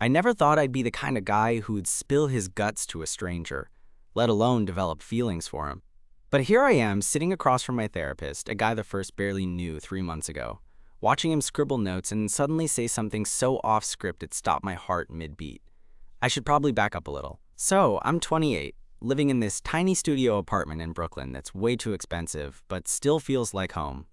I never thought I'd be the kind of guy who would spill his guts to a stranger, let alone develop feelings for him. But here I am, sitting across from my therapist, a guy the first barely knew 3 months ago, watching him scribble notes and suddenly say something so off script it stopped my heart mid-beat. I should probably back up a little. So, I'm 28, living in this tiny studio apartment in Brooklyn that's way too expensive, but still feels like home.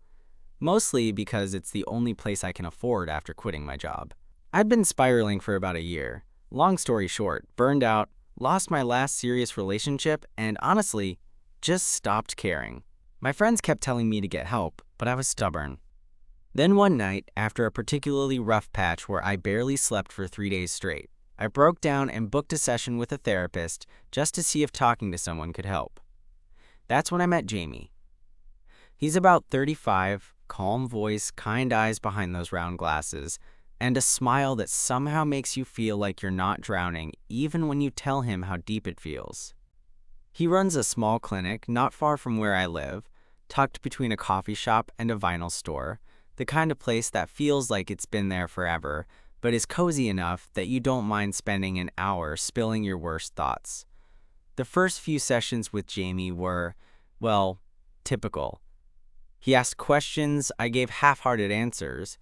Mostly because it's the only place I can afford after quitting my job. I'd been spiraling for about a year. Long story short, burned out, lost my last serious relationship, and honestly, just stopped caring. My friends kept telling me to get help, but I was stubborn. Then one night, after a particularly rough patch where I barely slept for 3 days straight, I broke down and booked a session with a therapist just to see if talking to someone could help. That's when I met Jamie. He's about 35, calm voice, kind eyes behind those round glasses, and a smile that somehow makes you feel like you're not drowning even when you tell him how deep it feels. He runs a small clinic not far from where I live, tucked between a coffee shop and a vinyl store, the kind of place that feels like it's been there forever, but is cozy enough that you don't mind spending an hour spilling your worst thoughts. The first few sessions with Jamie were, well, typical. He asked questions, I gave half-hearted answers,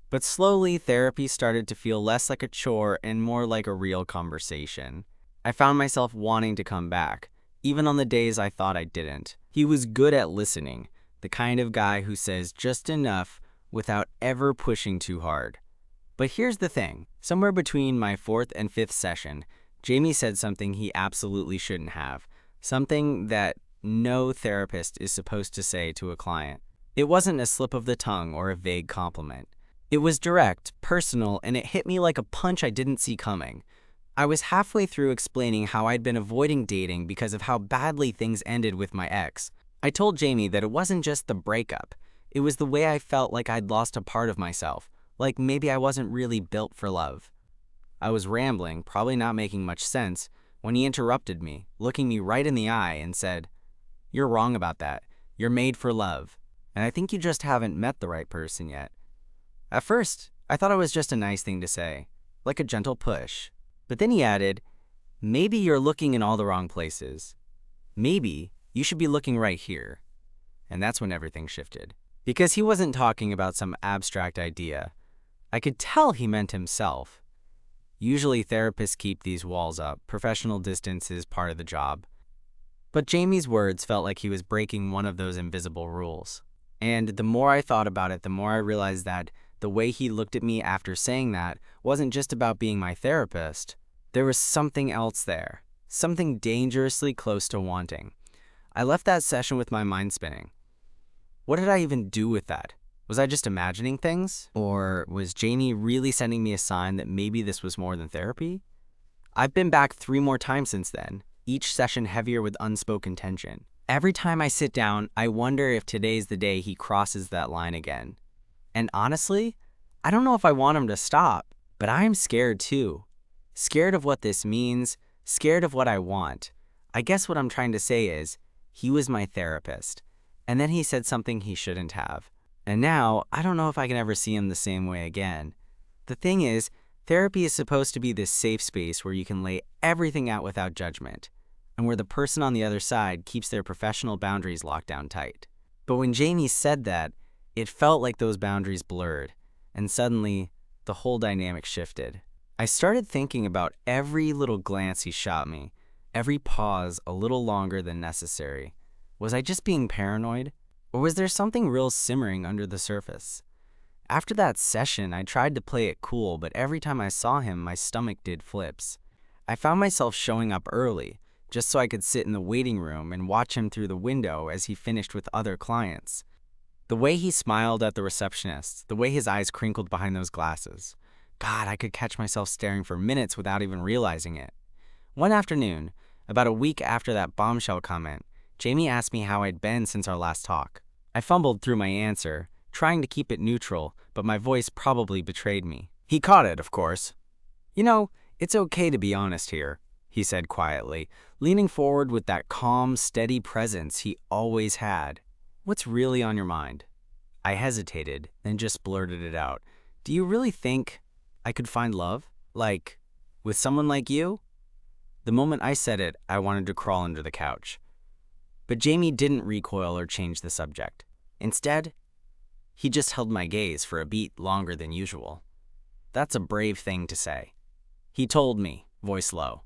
but slowly therapy started to feel less like a chore and more like a real conversation. I found myself wanting to come back, even on the days I thought I didn't. He was good at listening, the kind of guy who says just enough without ever pushing too hard. But here's the thing, somewhere between my fourth and fifth session, Jamie said something he absolutely shouldn't have, something that no therapist is supposed to say to a client. It wasn't a slip of the tongue or a vague compliment. It was direct, personal, and it hit me like a punch I didn't see coming. I was halfway through explaining how I'd been avoiding dating because of how badly things ended with my ex. I told Jamie that it wasn't just the breakup. It was the way I felt like I'd lost a part of myself, like maybe I wasn't really built for love. I was rambling, probably not making much sense, when he interrupted me, looking me right in the eye and said, "You're wrong about that. You're made for love. And I think you just haven't met the right person yet." At first, I thought it was just a nice thing to say, like a gentle push. But then he added, "Maybe you're looking in all the wrong places. Maybe you should be looking right here." And that's when everything shifted. Because he wasn't talking about some abstract idea. I could tell he meant himself. Usually therapists keep these walls up. Professional distance is part of the job. But Jamie's words felt like he was breaking one of those invisible rules. And the more I thought about it, the more I realized that the way he looked at me after saying that wasn't just about being my therapist. There was something else there, something dangerously close to wanting. I left that session with my mind spinning. What did I even do with that? Was I just imagining things? Or was Jamie really sending me a sign that maybe this was more than therapy? I've been back 3 more times since then, each session heavier with unspoken tension. Every time I sit down, I wonder if today's the day he crosses that line again. And honestly, I don't know if I want him to stop, but I'm scared too. Scared of what this means, scared of what I want. I guess what I'm trying to say is, he was my therapist, and then he said something he shouldn't have. And now, I don't know if I can ever see him the same way again. The thing is, therapy is supposed to be this safe space where you can lay everything out without judgment, and where the person on the other side keeps their professional boundaries locked down tight. But when Jamie said that, it felt like those boundaries blurred, and suddenly, the whole dynamic shifted. I started thinking about every little glance he shot me, every pause a little longer than necessary. Was I just being paranoid? Or was there something real simmering under the surface? After that session, I tried to play it cool, but every time I saw him, my stomach did flips. I found myself showing up early, just so I could sit in the waiting room and watch him through the window as he finished with other clients. The way he smiled at the receptionist, the way his eyes crinkled behind those glasses. God, I could catch myself staring for minutes without even realizing it. One afternoon, about a week after that bombshell comment, Jamie asked me how I'd been since our last talk. I fumbled through my answer, trying to keep it neutral, but my voice probably betrayed me. He caught it, of course. "You know, it's okay to be honest here," he said quietly, leaning forward with that calm, steady presence he always had. "What's really on your mind?" I hesitated, then just blurted it out. "Do you really think I could find love? Like, With someone like you? The moment I said it, I wanted to crawl under the couch. But Jamie didn't recoil or change the subject. Instead, he just held my gaze for a beat longer than usual. That's a brave thing to say. He told me, voice low.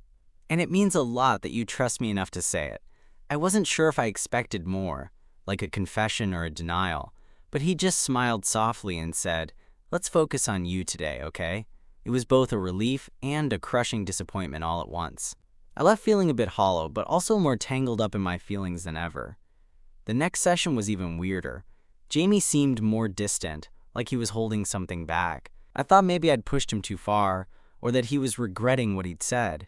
And it means a lot that you trust me enough to say it. I wasn't sure if I expected more, like a confession or a denial, but he just smiled softly and said, "Let's focus on you today, okay?" It was both a relief and a crushing disappointment all at once. I left feeling a bit hollow, but also more tangled up in my feelings than ever. The next session was even weirder. Jamie seemed more distant, like he was holding something back. I thought maybe I'd pushed him too far, or that he was regretting what he'd said.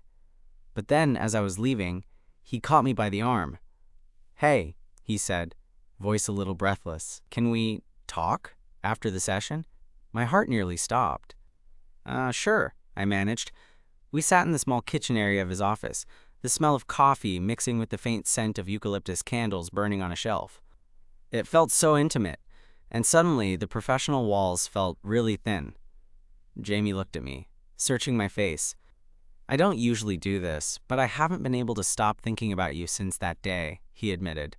But then, as I was leaving, he caught me by the arm. "Hey," he said, voice a little breathless. "Can we talk after the session?" My heart nearly stopped. Sure," I managed. We sat in the small kitchen area of his office, the smell of coffee mixing with the faint scent of eucalyptus candles burning on a shelf. It felt so intimate, and suddenly the professional walls felt really thin. Jamie looked at me, searching my face. "I don't usually do this, but I haven't been able to stop thinking about you since that day," he admitted.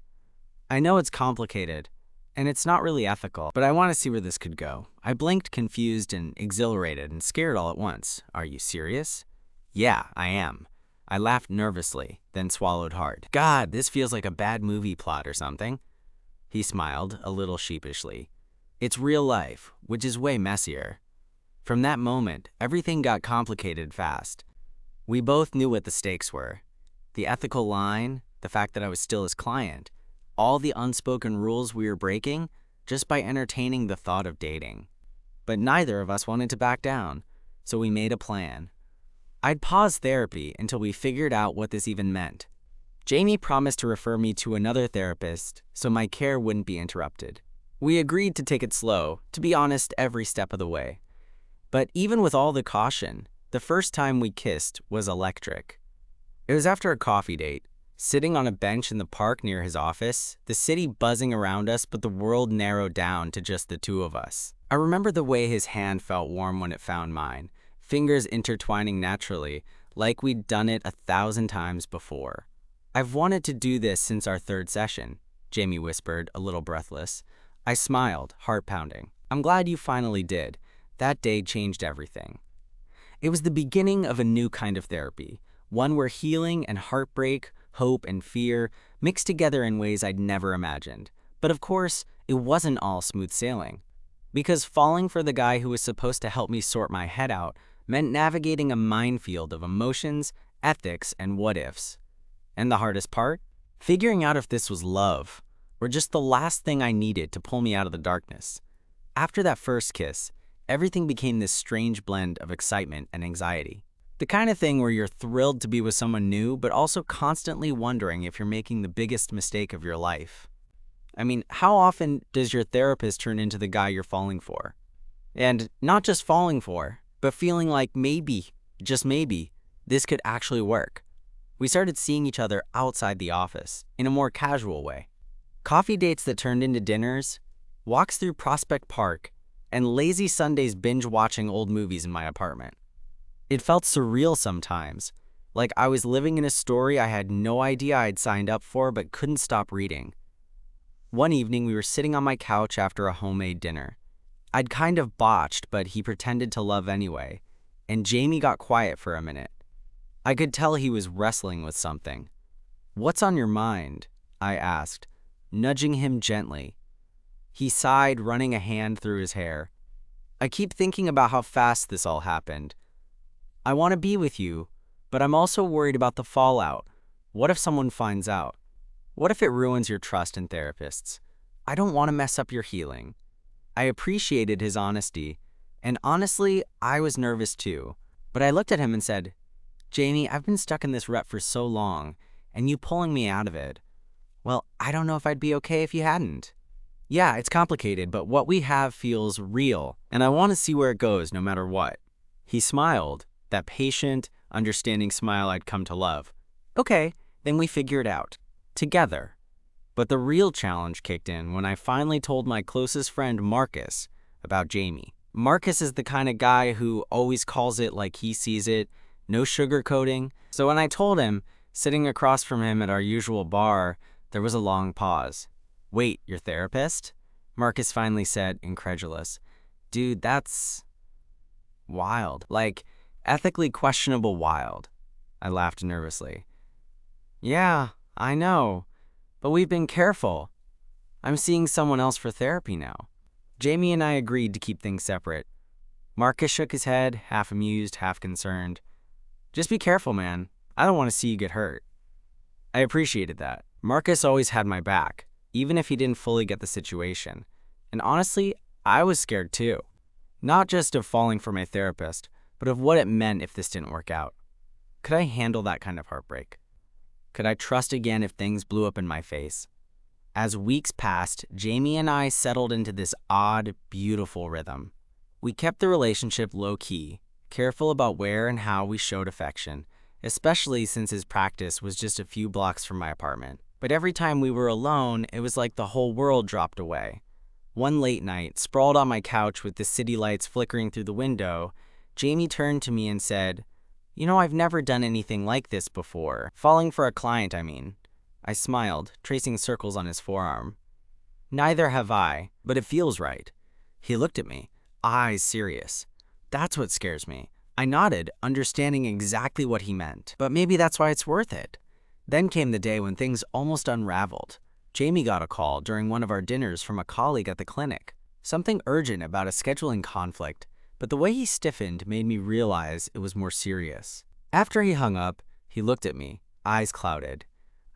"I know it's complicated, and it's not really ethical, but I want to see where this could go." I blinked, confused and exhilarated and scared all at once. "Are you serious?" "Yeah, I am." I laughed nervously, then swallowed hard. "God, this feels like a bad movie plot or something." He smiled, a little sheepishly. "It's real life, which is way messier." From that moment, everything got complicated fast. We both knew what the stakes were. The ethical line, the fact that I was still his client, all the unspoken rules we were breaking just by entertaining the thought of dating. But neither of us wanted to back down, so we made a plan. I'd pause therapy until we figured out what this even meant. Jamie promised to refer me to another therapist so my care wouldn't be interrupted. We agreed to take it slow, to be honest, every step of the way. But even with all the caution, the first time we kissed was electric. It was after a coffee date, sitting on a bench in the park near his office, the city buzzing around us, but the world narrowed down to just the two of us. I remember the way his hand felt warm when it found mine, fingers intertwining naturally, like we'd done it 1,000 times before. "I've wanted to do this since our third session," Jamie whispered, a little breathless. I smiled, heart pounding. "I'm glad you finally did. That day changed everything." It was the beginning of a new kind of therapy, one where healing and heartbreak, hope and fear mixed together in ways I'd never imagined. But of course, it wasn't all smooth sailing. Because falling for the guy who was supposed to help me sort my head out meant navigating a minefield of emotions, ethics, and what-ifs. And the hardest part? Figuring out if this was love, or just the last thing I needed to pull me out of the darkness. After that first kiss, everything became this strange blend of excitement and anxiety. The kind of thing where you're thrilled to be with someone new, but also constantly wondering if you're making the biggest mistake of your life. I mean, how often does your therapist turn into the guy you're falling for? And not just falling for, but feeling like maybe, just maybe, this could actually work. We started seeing each other outside the office, in a more casual way. Coffee dates that turned into dinners, walks through Prospect Park, and lazy Sundays binge-watching old movies in my apartment. It felt surreal sometimes, like I was living in a story I had no idea I'd signed up for but couldn't stop reading. One evening, we were sitting on my couch after a homemade dinner. I'd kind of botched, but he pretended to love anyway, and Jamie got quiet for a minute. I could tell he was wrestling with something. "What's on your mind?" I asked, nudging him gently. He sighed, running a hand through his hair. "I keep thinking about how fast this all happened. I want to be with you, but I'm also worried about the fallout. What if someone finds out? What if it ruins your trust in therapists? I don't want to mess up your healing." I appreciated his honesty, and honestly, I was nervous too. But I looked at him and said, "Jamie, I've been stuck in this rut for so long, and you pulling me out of it. Well, I don't know if I'd be okay if you hadn't. Yeah, it's complicated, but what we have feels real, and I want to see where it goes no matter what." He smiled, that patient, understanding smile I'd come to love. "Okay, then we figure it out. Together." But the real challenge kicked in when I finally told my closest friend Marcus about Jamie. Marcus is the kind of guy who always calls it like he sees it, no sugarcoating. So when I told him, sitting across from him at our usual bar, there was a long pause. "Wait, your therapist?" Marcus finally said, incredulous. "Dude, that's wild. Like, ethically questionable wild." I laughed nervously. "Yeah, I know, but we've been careful. I'm seeing someone else for therapy now." Jamie and I agreed to keep things separate. Marcus shook his head, half amused, half concerned. "Just be careful, man. I don't want to see you get hurt." I appreciated that. Marcus always had my back, even if he didn't fully get the situation. And honestly, I was scared too. Not just of falling for my therapist, but of what it meant if this didn't work out. Could I handle that kind of heartbreak? Could I trust again if things blew up in my face? As weeks passed, Jamie and I settled into this odd, beautiful rhythm. We kept the relationship low-key, careful about where and how we showed affection, especially since his practice was just a few blocks from my apartment. But every time we were alone, it was like the whole world dropped away. One late night, sprawled on my couch with the city lights flickering through the window, Jamie turned to me and said, "You know, I've never done anything like this before. Falling for a client, I mean." I smiled, tracing circles on his forearm. "Neither have I, but it feels right." He looked at me, eyes serious. "That's what scares me." I nodded, understanding exactly what he meant. "But maybe that's why it's worth it." Then came the day when things almost unraveled. Jamie got a call during one of our dinners from a colleague at the clinic. Something urgent about a scheduling conflict, but the way he stiffened made me realize it was more serious. After he hung up, he looked at me, eyes clouded.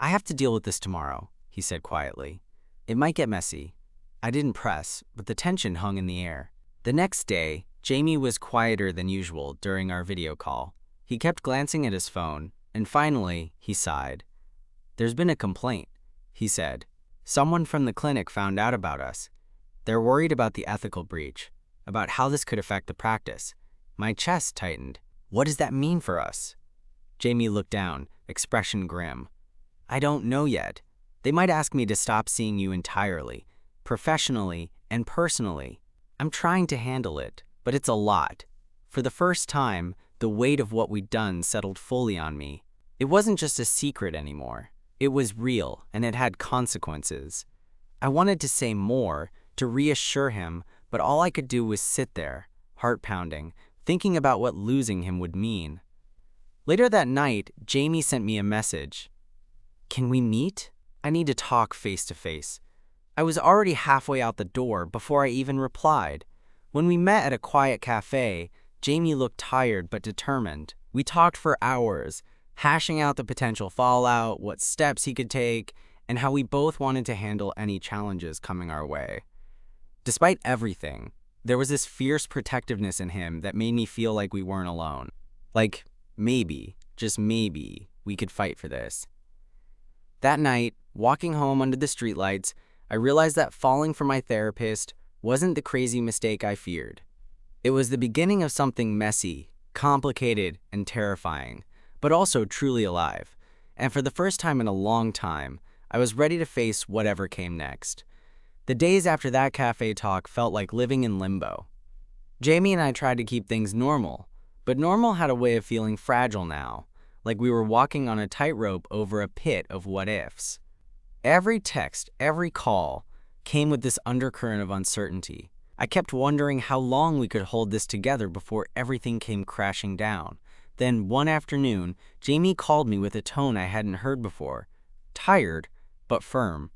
"I have to deal with this tomorrow," he said quietly. "It might get messy." I didn't press, but the tension hung in the air. The next day, Jamie was quieter than usual during our video call. He kept glancing at his phone, and finally, he sighed. "There's been a complaint," he said. "Someone from the clinic found out about us. They're worried about the ethical breach, about how this could affect the practice." My chest tightened. "What does that mean for us?" Jamie looked down, expression grim. "I don't know yet. They might ask me to stop seeing you entirely, professionally and personally. I'm trying to handle it, but it's a lot." For the first time, the weight of what we'd done settled fully on me. It wasn't just a secret anymore. It was real, and it had consequences. I wanted to say more, to reassure him, but all I could do was sit there, heart pounding, thinking about what losing him would mean. Later that night, Jamie sent me a message. "Can we meet? I need to talk face to face." I was already halfway out the door before I even replied. When we met at a quiet cafe, Jamie looked tired but determined. We talked for hours, hashing out the potential fallout, what steps he could take, and how we both wanted to handle any challenges coming our way. Despite everything, there was this fierce protectiveness in him that made me feel like we weren't alone. Like, maybe, just maybe, we could fight for this. That night, walking home under the streetlights, I realized that falling for my therapist wasn't the crazy mistake I feared. It was the beginning of something messy, complicated, and terrifying, but also truly alive. And for the first time in a long time, I was ready to face whatever came next. The days after that cafe talk felt like living in limbo. Jamie and I tried to keep things normal, but normal had a way of feeling fragile now, like we were walking on a tightrope over a pit of what-ifs. Every text, every call, came with this undercurrent of uncertainty. I kept wondering how long we could hold this together before everything came crashing down. Then, one afternoon, Jamie called me with a tone I hadn't heard before. Tired, but firm.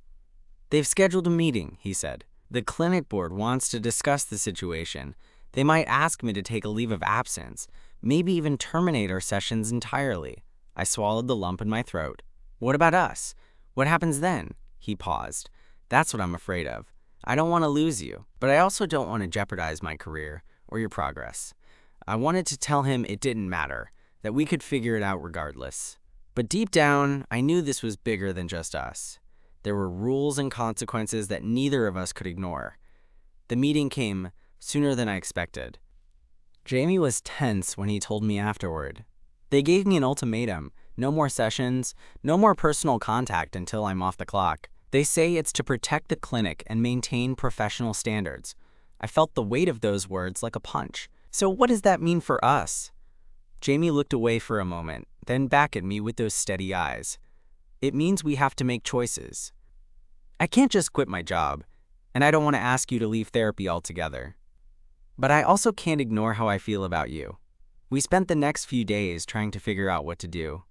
"They've scheduled a meeting," he said. "The clinic board wants to discuss the situation. They might ask me to take a leave of absence, maybe even terminate our sessions entirely." I swallowed the lump in my throat. "What about us? What happens then?" He paused. "That's what I'm afraid of. I don't want to lose you, but I also don't want to jeopardize my career or your progress." I wanted to tell him it didn't matter, that we could figure it out regardless. But deep down, I knew this was bigger than just us. There were rules and consequences that neither of us could ignore. The meeting came sooner than I expected. Jamie was tense when he told me afterward. "They gave me an ultimatum. No more sessions, no more personal contact until I'm off the clock. They say it's to protect the clinic and maintain professional standards." I felt the weight of those words like a punch. So what does that mean for us? Jamie looked away for a moment, then back at me with those steady eyes. It means we have to make choices. I can't just quit my job, and I don't want to ask you to leave therapy altogether. But I also can't ignore how I feel about you. We spent the next few days trying to figure out what to do.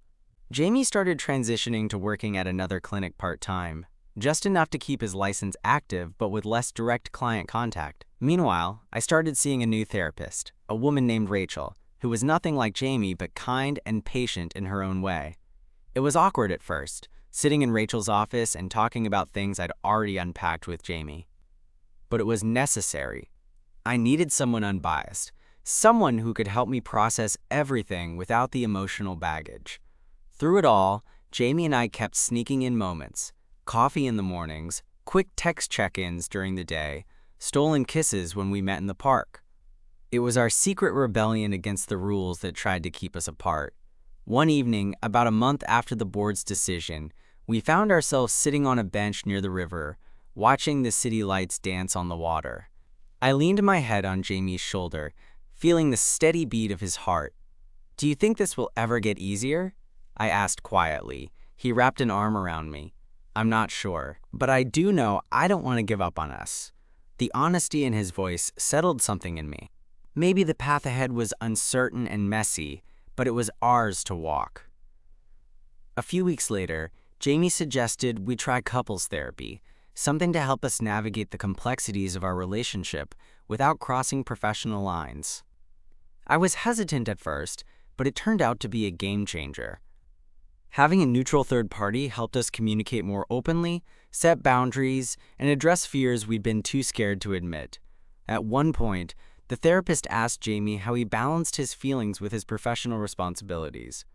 Jamie started transitioning to working at another clinic part-time, just enough to keep his license active but with less direct client contact. Meanwhile, I started seeing a new therapist, a woman named Rachel, who was nothing like Jamie but kind and patient in her own way. It was awkward at first, sitting in Rachel's office and talking about things I'd already unpacked with Jamie. But it was necessary. I needed someone unbiased, someone who could help me process everything without the emotional baggage. Through it all, Jamie and I kept sneaking in moments, coffee in the mornings, quick text check-ins during the day, stolen kisses when we met in the park. It was our secret rebellion against the rules that tried to keep us apart. One evening, about a month after the board's decision, we found ourselves sitting on a bench near the river, watching the city lights dance on the water. I leaned my head on Jamie's shoulder, feeling the steady beat of his heart. "Do you think this will ever get easier?" I asked quietly. He wrapped an arm around me. "I'm not sure, but I do know I don't want to give up on us." The honesty in his voice settled something in me. Maybe the path ahead was uncertain and messy, but it was ours to walk. A few weeks later, Jamie suggested we try couples therapy, something to help us navigate the complexities of our relationship without crossing professional lines. I was hesitant at first, but it turned out to be a game changer. Having a neutral third party helped us communicate more openly, set boundaries, and address fears we'd been too scared to admit. At one point, the therapist asked Jamie how he balanced his feelings with his professional responsibilities.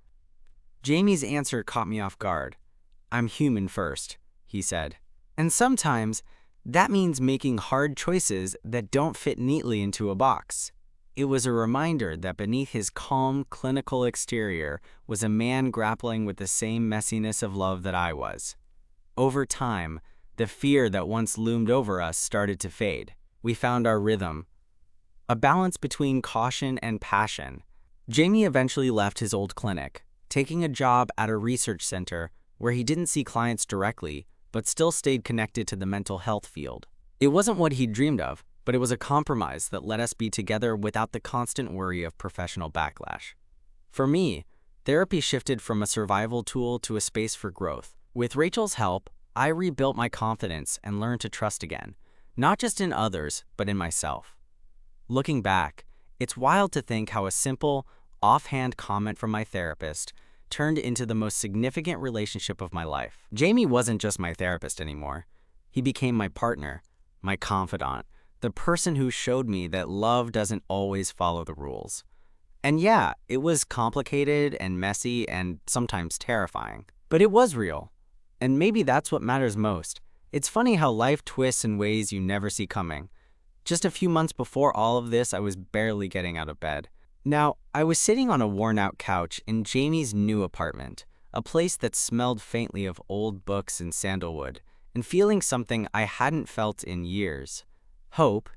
Jamie's answer caught me off guard. "I'm human first," he said. And sometimes, that means making hard choices that don't fit neatly into a box. It was a reminder that beneath his calm, clinical exterior was a man grappling with the same messiness of love that I was. Over time, the fear that once loomed over us started to fade. We found our rhythm, a balance between caution and passion. Jamie eventually left his old clinic, taking a job at a research center where he didn't see clients directly, but still stayed connected to the mental health field. It wasn't what he'd dreamed of, but it was a compromise that let us be together without the constant worry of professional backlash. For me, therapy shifted from a survival tool to a space for growth. With Rachel's help, I rebuilt my confidence and learned to trust again, not just in others, but in myself. Looking back, it's wild to think how a simple, offhand comment from my therapist turned into the most significant relationship of my life. Jamie wasn't just my therapist anymore. He became my partner, my confidant, the person who showed me that love doesn't always follow the rules. And yeah, it was complicated and messy and sometimes terrifying, but it was real. And maybe that's what matters most. It's funny how life twists in ways you never see coming. Just a few months before all of this, I was barely getting out of bed. Now, I was sitting on a worn-out couch in Jamie's new apartment, a place that smelled faintly of old books and sandalwood, and feeling something I hadn't felt in years. Hope.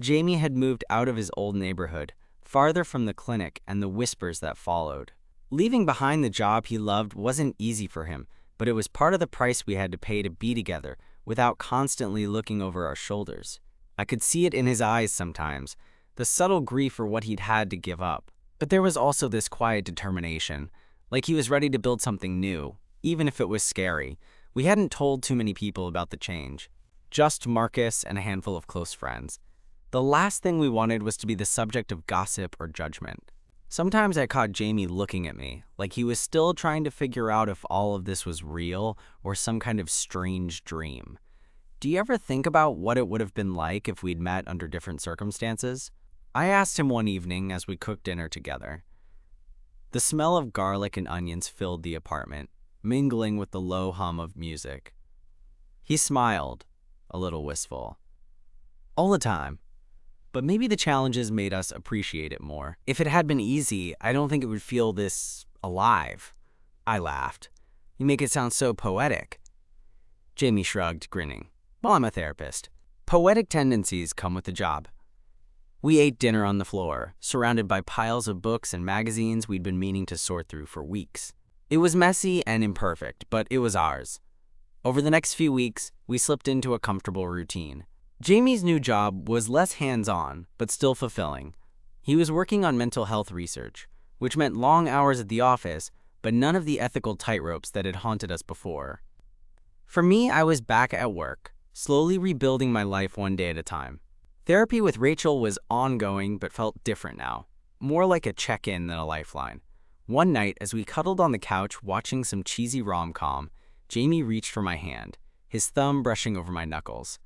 Jamie had moved out of his old neighborhood, farther from the clinic and the whispers that followed. Leaving behind the job he loved wasn't easy for him, but it was part of the price we had to pay to be together without constantly looking over our shoulders. I could see it in his eyes sometimes, the subtle grief for what he'd had to give up. But there was also this quiet determination, like he was ready to build something new, even if it was scary. We hadn't told too many people about the change, just Marcus and a handful of close friends. The last thing we wanted was to be the subject of gossip or judgment. Sometimes I caught Jamie looking at me, like he was still trying to figure out if all of this was real or some kind of strange dream. Do you ever think about what it would have been like if we'd met under different circumstances? I asked him one evening as we cooked dinner together. The smell of garlic and onions filled the apartment, mingling with the low hum of music. He smiled, a little wistful. All the time. But maybe the challenges made us appreciate it more. If it had been easy, I don't think it would feel this alive. I laughed. You make it sound so poetic. Jamie shrugged, grinning. Well, I'm a therapist. Poetic tendencies come with the job. We ate dinner on the floor, surrounded by piles of books and magazines we'd been meaning to sort through for weeks. It was messy and imperfect, but it was ours. Over the next few weeks, we slipped into a comfortable routine. Jamie's new job was less hands-on, but still fulfilling. He was working on mental health research, which meant long hours at the office, but none of the ethical tightropes that had haunted us before. For me, I was back at work, slowly rebuilding my life one day at a time. Therapy with Rachel was ongoing but felt different now, more like a check-in than a lifeline. One night, as we cuddled on the couch watching some cheesy rom-com, Jamie reached for my hand, his thumb brushing over my knuckles.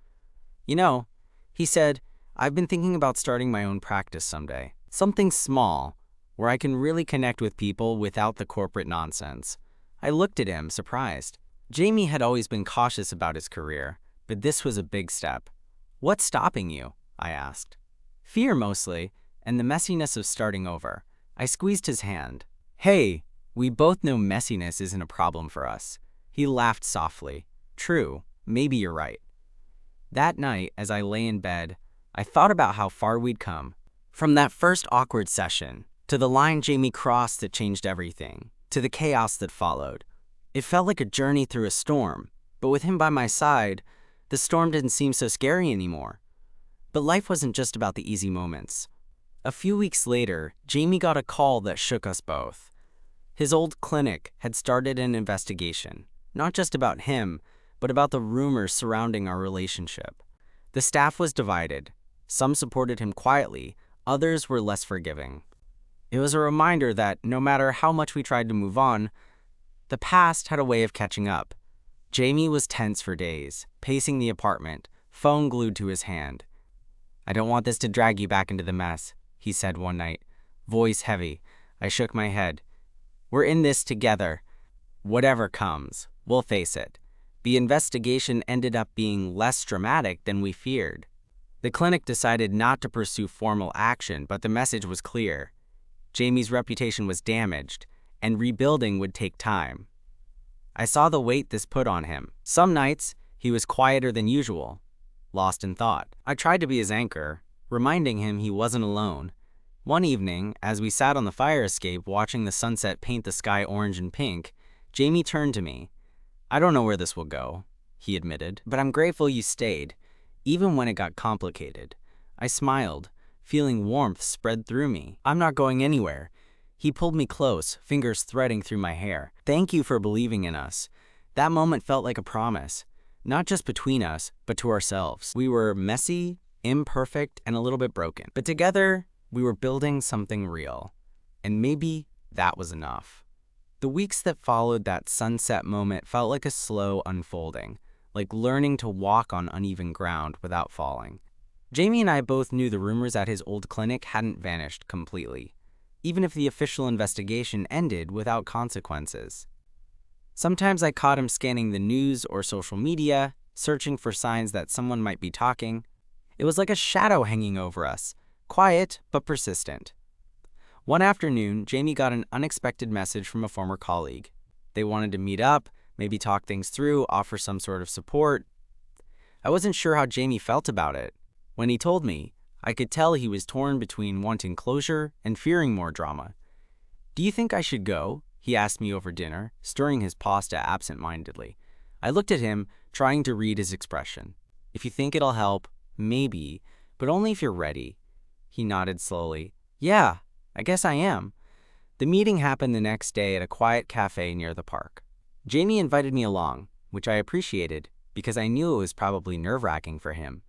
"You know," he said, "I've been thinking about starting my own practice someday. Something small, where I can really connect with people without the corporate nonsense." I looked at him, surprised. Jamie had always been cautious about his career, but this was a big step. "What's stopping you?" I asked. "Fear mostly, and the messiness of starting over." I squeezed his hand. "Hey, we both know messiness isn't a problem for us." He laughed softly. "True, maybe you're right." That night, as I lay in bed, I thought about how far we'd come. From that first awkward session, to the line Jamie crossed that changed everything, to the chaos that followed. It felt like a journey through a storm, but with him by my side, the storm didn't seem so scary anymore. But life wasn't just about the easy moments. A few weeks later, Jamie got a call that shook us both. His old clinic had started an investigation, not just about him, but about the rumors surrounding our relationship. The staff was divided. Some supported him quietly, others were less forgiving. It was a reminder that no matter how much we tried to move on, the past had a way of catching up. Jamie was tense for days, pacing the apartment, phone glued to his hand. "I don't want this to drag you back into the mess," he said one night, voice heavy. I shook my head. "We're in this together. Whatever comes, we'll face it." The investigation ended up being less dramatic than we feared. The clinic decided not to pursue formal action, but the message was clear. Jamie's reputation was damaged, and rebuilding would take time. I saw the weight this put on him. Some nights, he was quieter than usual, lost in thought. I tried to be his anchor, reminding him he wasn't alone. One evening, as we sat on the fire escape watching the sunset paint the sky orange and pink, Jamie turned to me. "I don't know where this will go," he admitted, "but I'm grateful you stayed, even when it got complicated." I smiled, feeling warmth spread through me. "I'm not going anywhere." He pulled me close, fingers threading through my hair. "Thank you for believing in us." That moment felt like a promise, not just between us, but to ourselves. We were messy, imperfect, and a little bit broken, but together, we were building something real. And maybe that was enough. The weeks that followed that sunset moment felt like a slow unfolding, like learning to walk on uneven ground without falling. Jamie and I both knew the rumors at his old clinic hadn't vanished completely, even if the official investigation ended without consequences. Sometimes I caught him scanning the news or social media, searching for signs that someone might be talking. It was like a shadow hanging over us, quiet but persistent. One afternoon, Jamie got an unexpected message from a former colleague. They wanted to meet up, maybe talk things through, offer some sort of support. I wasn't sure how Jamie felt about it. When he told me, I could tell he was torn between wanting closure and fearing more drama. "Do you think I should go?" he asked me over dinner, stirring his pasta absent-mindedly. I looked at him, trying to read his expression. "If you think it'll help, maybe, but only if you're ready." He nodded slowly. "Yeah, I guess I am." The meeting happened the next day at a quiet cafe near the park. Jamie invited me along, which I appreciated because I knew it was probably nerve-wracking for him.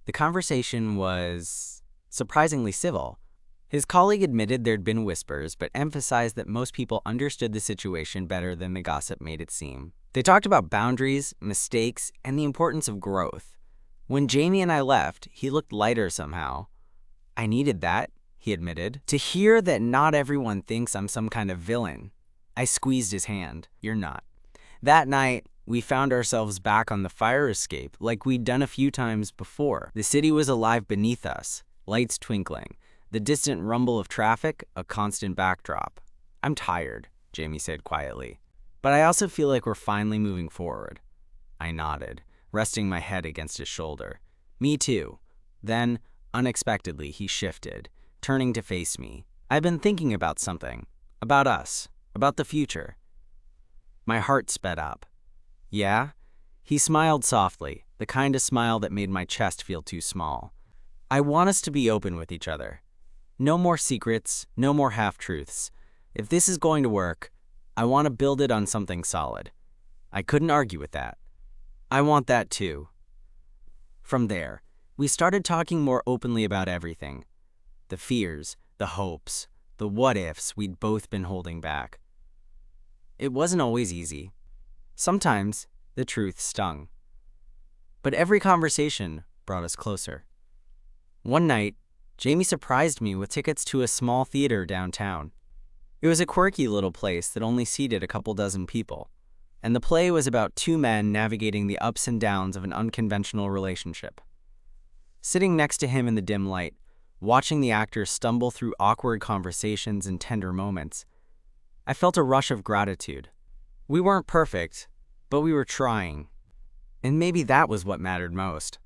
The conversation was surprisingly civil. His colleague admitted there'd been whispers, but emphasized that most people understood the situation better than the gossip made it seem. They talked about boundaries, mistakes, and the importance of growth. When Jamie and I left, he looked lighter somehow. "I needed that," he admitted, "to hear that not everyone thinks I'm some kind of villain." I squeezed his hand. "You're not." That night, we found ourselves back on the fire escape like we'd done a few times before. The city was alive beneath us, lights twinkling, the distant rumble of traffic a constant backdrop. "I'm tired," Jamie said quietly, "but I also feel like we're finally moving forward." I nodded, resting my head against his shoulder. "Me too." Then, Unexpectedly, he shifted, turning to face me. "I've been thinking about something. About us. About the future." My heart sped up. "Yeah?" He smiled softly, the kind of smile that made my chest feel too small. "I want us to be open with each other. No more secrets, no more half-truths. If this is going to work, I want to build it on something solid." I couldn't argue with that. "I want that too." From there, we started talking more openly about everything. The fears, the hopes, the what-ifs we'd both been holding back. It wasn't always easy. Sometimes the truth stung. But every conversation brought us closer. One night, Jamie surprised me with tickets to a small theater downtown. It was a quirky little place that only seated a couple dozen people, and the play was about two men navigating the ups and downs of an unconventional relationship. Sitting next to him in the dim light, watching the actors stumble through awkward conversations and tender moments, I felt a rush of gratitude. We weren't perfect, but we were trying. And maybe that was what mattered most.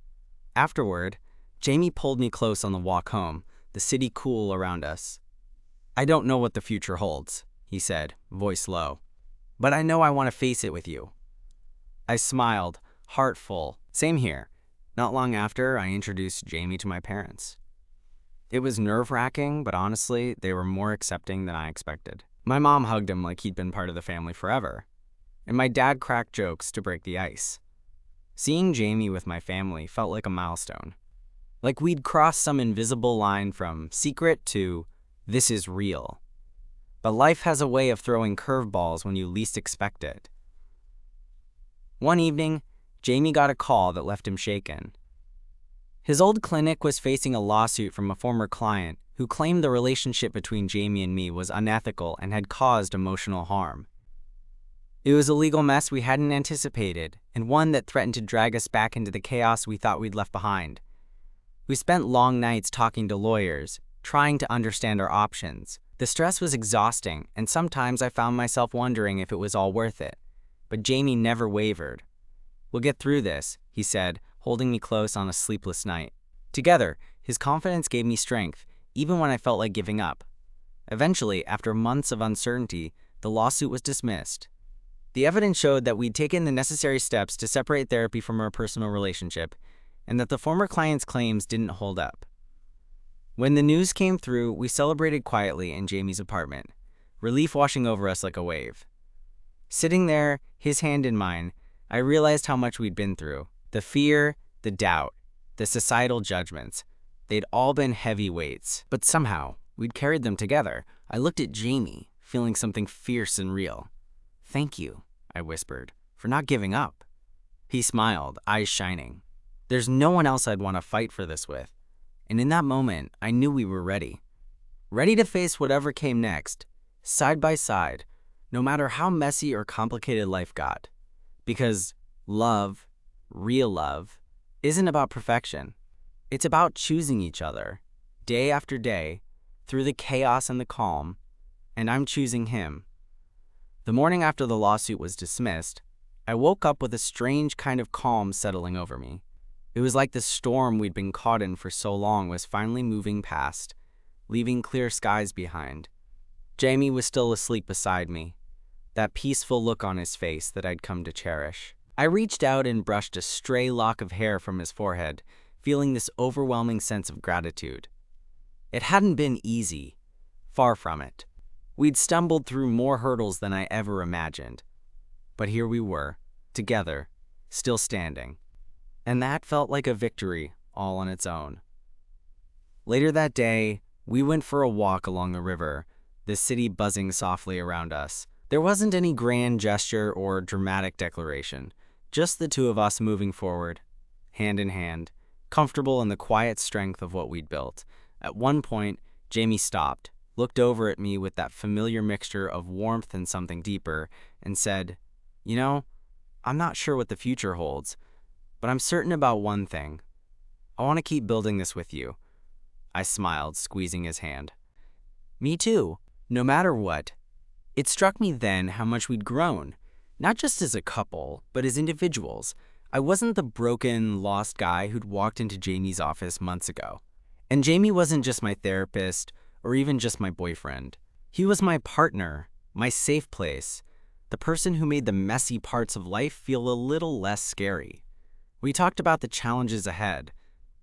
Afterward, Jamie pulled me close on the walk home, the city cool around us. "I don't know what the future holds," he said, voice low, "but I know I want to face it with you." I smiled, heart full. Same here. Not long after, I introduced Jamie to my parents. It was nerve-wracking, but honestly, they were more accepting than I expected. My mom hugged him like he'd been part of the family forever, and my dad cracked jokes to break the ice. Seeing Jamie with my family felt like a milestone. Like we'd crossed some invisible line from secret to this is real. But life has a way of throwing curveballs when you least expect it. One evening, Jamie got a call that left him shaken. His old clinic was facing a lawsuit from a former client who claimed the relationship between Jamie and me was unethical and had caused emotional harm. It was a legal mess we hadn't anticipated, and one that threatened to drag us back into the chaos we thought we'd left behind. We spent long nights talking to lawyers, trying to understand our options. The stress was exhausting, and sometimes I found myself wondering if it was all worth it. But Jamie never wavered. "We'll get through this," he said, holding me close on a sleepless night. Together, his confidence gave me strength, even when I felt like giving up. Eventually, after months of uncertainty, the lawsuit was dismissed. The evidence showed that we'd taken the necessary steps to separate therapy from our personal relationship, and that the former client's claims didn't hold up. When the news came through, we celebrated quietly in Jamie's apartment, relief washing over us like a wave. Sitting there, his hand in mine, I realized how much we'd been through. The fear, the doubt, the societal judgments, they'd all been heavy weights, but somehow we'd carried them together. I looked at Jamie, feeling something fierce and real. "Thank you," I whispered, "for not giving up." He smiled, eyes shining. There's no one else I'd want to fight for this with. And in that moment, I knew we were ready. Ready to face whatever came next, side by side, no matter how messy or complicated life got. Because love, real love, isn't about perfection. It's about choosing each other, day after day, through the chaos and the calm, and I'm choosing him. The morning after the lawsuit was dismissed, I woke up with a strange kind of calm settling over me. It was like the storm we'd been caught in for so long was finally moving past, leaving clear skies behind. Jamie was still asleep beside me, that peaceful look on his face that I'd come to cherish. I reached out and brushed a stray lock of hair from his forehead, feeling this overwhelming sense of gratitude. It hadn't been easy, far from it. We'd stumbled through more hurdles than I ever imagined. But here we were, together, still standing. And that felt like a victory all on its own. Later that day, we went for a walk along the river, the city buzzing softly around us. There wasn't any grand gesture or dramatic declaration, just the two of us moving forward, hand in hand, comfortable in the quiet strength of what we'd built. At one point, Jamie stopped, looked over at me with that familiar mixture of warmth and something deeper, and said, "You know, I'm not sure what the future holds, but I'm certain about one thing. I want to keep building this with you." I smiled, squeezing his hand. "Me too, no matter what." It struck me then how much we'd grown, not just as a couple, but as individuals. I wasn't the broken, lost guy who'd walked into Jamie's office months ago. And Jamie wasn't just my therapist or even just my boyfriend. He was my partner, my safe place, the person who made the messy parts of life feel a little less scary. We talked about the challenges ahead,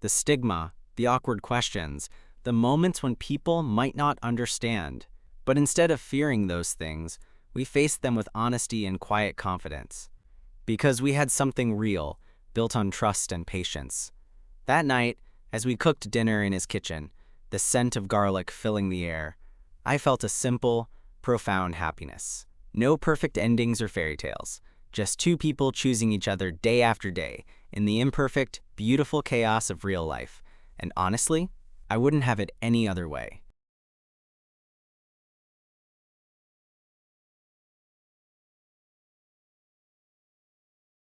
the stigma, the awkward questions, the moments when people might not understand. But instead of fearing those things, we faced them with honesty and quiet confidence. Because we had something real, built on trust and patience. That night, as we cooked dinner in his kitchen, the scent of garlic filling the air, I felt a simple, profound happiness. No perfect endings or fairy tales, just two people choosing each other day after day in the imperfect, beautiful chaos of real life. And honestly, I wouldn't have it any other way.